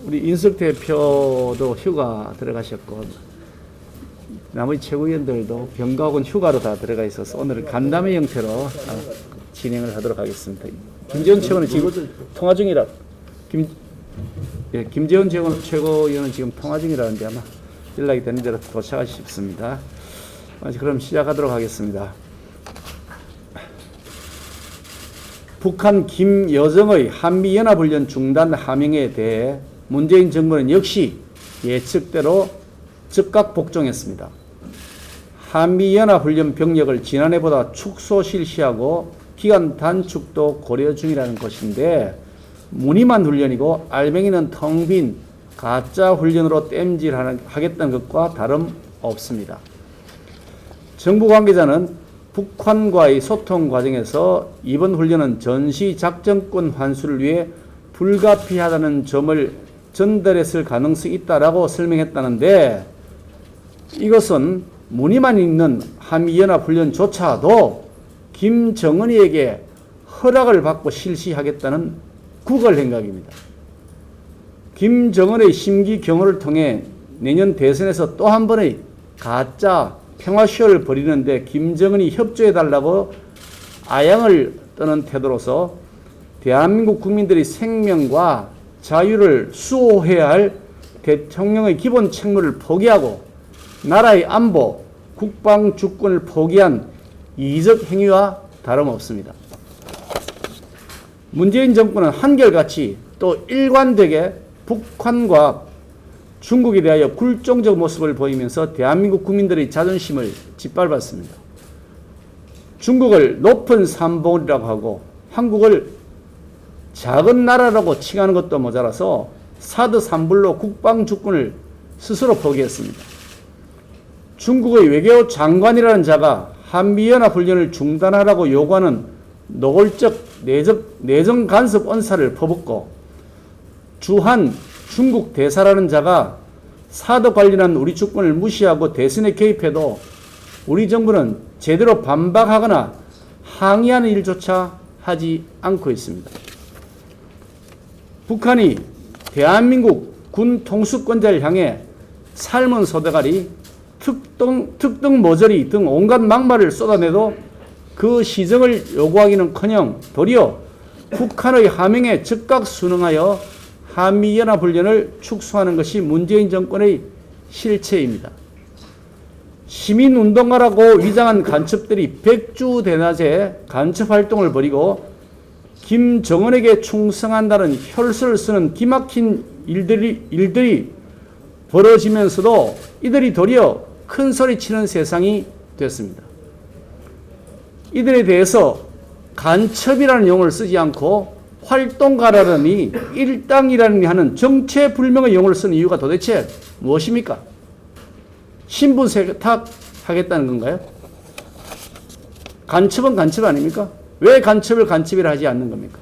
우리 인석 대표도 휴가 들어가셨고 나머지 최고위원들도 병가하고는 휴가로 다 들어가 있어서 오늘은 간담회 형태로 진행을 하도록 하겠습니다. 김재원 최고는 지금 통화 중이라 김재원 최고위원은 지금 통화 중이라는데 아마 연락이 되는 대로 도착하시 싶습니다. 그럼 시작하도록 하겠습니다. 북한 김여정의 한미연합훈련 중단 하명에 대해 문재인 정부는 역시 예측대로 즉각 복종했습니다. 한미연합훈련 병력을 지난해보다 축소 실시하고 기간 단축도 고려 중이라는 것인데 무늬만 훈련이고 알맹이는 텅 빈 가짜 훈련으로 땜질하겠다는 것과 다름없습니다. 정부 관계자는 북한과의 소통 과정에서 이번 훈련은 전시작전권 환수를 위해 불가피하다는 점을 전달했을 가능성이 있다라고 설명했다는데 이것은 무늬만 있는 한미연합훈련조차도 김정은이에게 허락을 받고 실시하겠다는 구걸 행각입니다. 김정은의 심기 경호를 통해 내년 대선에서 또 한 번의 가짜 평화쇼를 벌이는데 김정은이 협조해달라고 아양을 떠는 태도로서 대한민국 국민들의 생명과 자유를 수호해야 할 대통령의 기본 책무를 포기하고 나라의 안보, 국방 주권을 포기한 이적 행위와 다름없습니다. 문재인 정권은 한결같이 또 일관되게 북한과 중국에 대하여 굴종적 모습을 보이면서 대한민국 국민들의 자존심을 짓밟았습니다. 중국을 높은 산봉우리라고 하고 한국을 작은 나라라고 칭하는 것도 모자라서 사드 산불로 국방 주권을 스스로 포기했습니다. 중국의 외교 장관이라는 자가 한미연합훈련을 중단하라고 요구하는 노골적 내정 간섭 언사를 퍼붓고 주한 중국 대사라는 자가 사드 관련한 우리 주권을 무시하고 대선에 개입해도 우리 정부는 제대로 반박하거나 항의하는 일조차 하지 않고 있습니다. 북한이 대한민국 군 통수권자를 향해 삶은 소대가리, 특등 모조리 등 온갖 막말을 쏟아내도 그 시정을 요구하기는커녕 도리어 북한의 하명에 즉각 순응하여 한미연합훈련을 축소하는 것이 문재인 정권의 실체입니다. 시민운동가라고 위장한 간첩들이 백주대낮에 간첩활동을 벌이고 김정은에게 충성한다는 혈서를 쓰는 기막힌 일들이 벌어지면서도 이들이 도리어 큰 소리치는 세상이 됐습니다. 이들에 대해서 간첩이라는 용어를 쓰지 않고 활동가라느니 일당이라느니 하는 정체불명의 용어를 쓰는 이유가 도대체 무엇입니까? 신분 세탁하겠다는 건가요? 간첩은 간첩 아닙니까? 왜 간첩을 간첩이라 하지 않는 겁니까?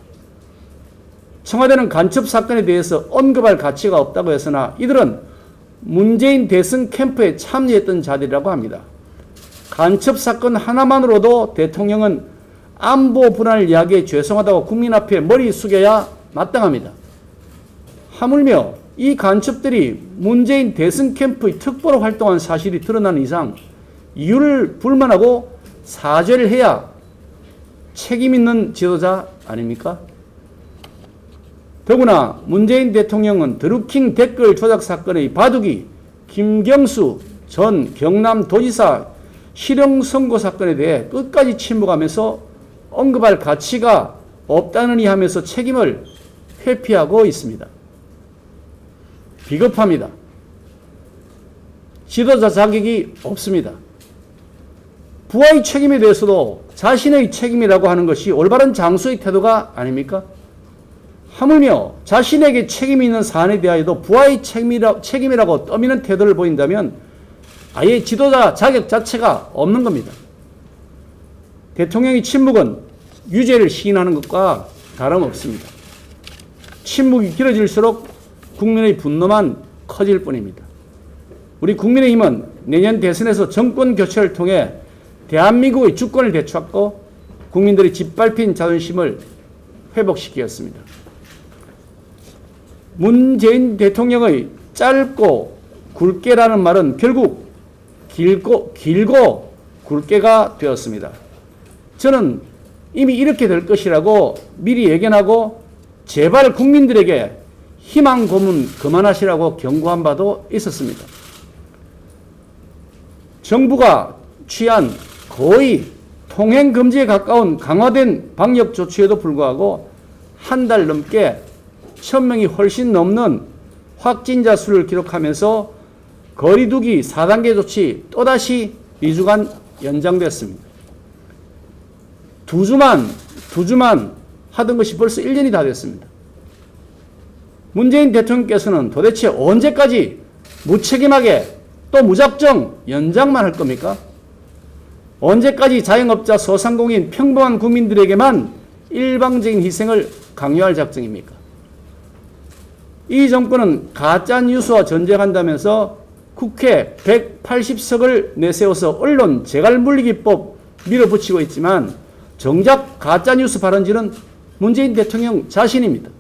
청와대는 간첩 사건에 대해서 언급할 가치가 없다고 했으나 이들은 문재인 대선 캠프에 참여했던 자들이라고 합니다. 간첩 사건 하나만으로도 대통령은 안보 불안을 이야기해 죄송하다고 국민 앞에 머리 숙여야 마땅합니다. 하물며 이 간첩들이 문재인 대선 캠프의 특보로 활동한 사실이 드러난 이상 이유를 불만하고 사죄를 해야 책임 있는 지도자 아닙니까? 더구나 문재인 대통령은 드루킹 댓글 조작 사건의 바둑이 김경수 전 경남도지사 실형 선고 사건에 대해 끝까지 침묵하면서 언급할 가치가 없다느니 하면서 책임을 회피하고 있습니다. 비겁합니다. 지도자 자격이 없습니다. 부하의 책임에 대해서도 자신의 책임이라고 하는 것이 올바른 장수의 태도가 아닙니까? 하물며 자신에게 책임이 있는 사안에 대하여도 부하의 책임이라고 떠미는 태도를 보인다면 아예 지도자 자격 자체가 없는 겁니다. 대통령의 침묵은 유죄를 시인하는 것과 다름없습니다. 침묵이 길어질수록 국민의 분노만 커질 뿐입니다. 우리 국민의힘은 내년 대선에서 정권 교체를 통해 대한민국의 주권을 되찾고 국민들의 짓밟힌 자존심을 회복시키겠습니다. 문재인 대통령의 짧고 굵게라는 말은 결국 길고 굵게가 되었습니다. 저는 이미 이렇게 될 것이라고 미리 예견하고 제발 국민들에게 희망 고문 그만하시라고 경고한 바도 있었습니다. 정부가 취한 거의 통행 금지에 가까운 강화된 방역 조치에도 불구하고 한 달 넘게 1000명이 훨씬 넘는 확진자 수를 기록하면서 거리두기 4단계 조치 또다시 2주간 연장됐습니다. 두 주만 하던 것이 벌써 1년이 다 됐습니다. 문재인 대통령께서는 도대체 언제까지 무책임하게 또 무작정 연장만 할 겁니까? 언제까지 자영업자, 소상공인, 평범한 국민들에게만 일방적인 희생을 강요할 작정입니까? 이 정권은 가짜뉴스와 전쟁한다면서 국회 180석을 내세워서 언론 재갈물리기법 밀어붙이고 있지만 정작 가짜뉴스 발언지는 문재인 대통령 자신입니다.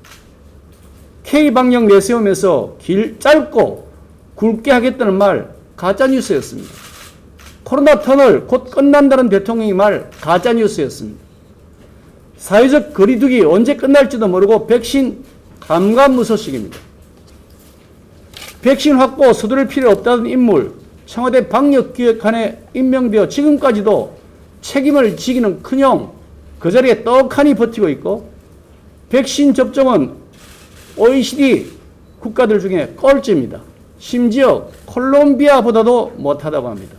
K방역 내세우면서 짧고 굵게 하겠다는 말 가짜뉴스였습니다. 코로나 터널 곧 끝난다는 대통령의 말 가짜뉴스였습니다. 사회적 거리두기 언제 끝날지도 모르고 백신 감감무소식입니다. 백신 확보 서두를 필요 없다는 인물 청와대 방역기획관에 임명되어 지금까지도 책임을 지기는 커녕 그 자리에 떡하니 버티고 있고 백신 접종은 OECD 국가들 중에 꼴찌입니다. 심지어 콜롬비아보다도 못하다고 합니다.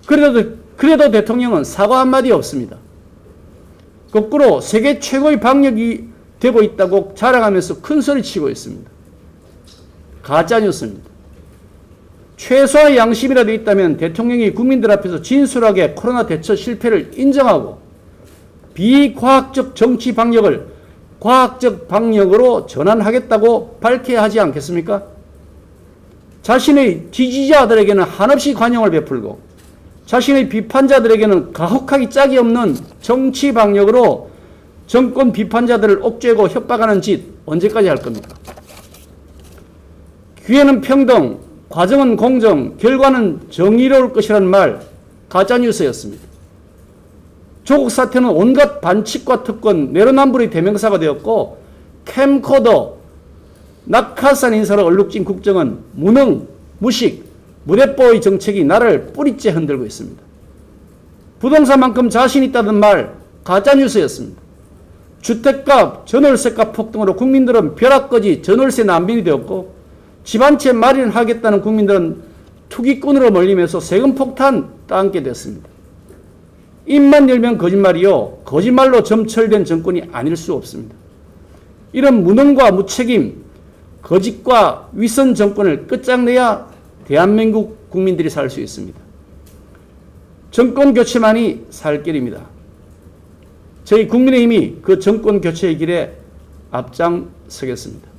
그래도 대통령은 사과 한마디 없습니다. 거꾸로 세계 최고의 방역이 되고 있다고 자랑하면서 큰소리치고 있습니다. 가짜뉴스입니다. 최소한의 양심이라도 있다면 대통령이 국민들 앞에서 진솔하게 코로나 대처 실패를 인정하고 비과학적 정치 방역을 과학적 방역으로 전환하겠다고 밝혀야 하지 않겠습니까? 자신의 지지자들에게는 한없이 관용을 베풀고 자신의 비판자들에게는 가혹하기 짝이 없는 정치 방역으로 정권 비판자들을 옥죄고 협박하는 짓 언제까지 할 겁니까? 기회는 평등, 과정은 공정, 결과는 정의로울 것이라는 말 가짜뉴스였습니다. 조국 사태는 온갖 반칙과 특권, 내로남불의 대명사가 되었고 캠코더, 낙하산 인사로 얼룩진 국정은 무능, 무식, 무대뽀의 정책이 나라를 뿌리째 흔들고 있습니다. 부동산만큼 자신 있다던 말 가짜뉴스였습니다. 주택값, 전월세값 폭등으로 국민들은 벼락거지 전월세 난민이 되었고 집 한 채 마련하겠다는 국민들은 투기꾼으로 몰리면서 세금 폭탄 따앉게 됐습니다. 입만 열면 거짓말이요. 거짓말로 점철된 정권이 아닐 수 없습니다. 이런 무능과 무책임, 거짓과 위선 정권을 끝장내야 대한민국 국민들이 살 수 있습니다. 정권 교체만이 살 길입니다. 저희 국민의힘이 그 정권 교체의 길에 앞장서겠습니다.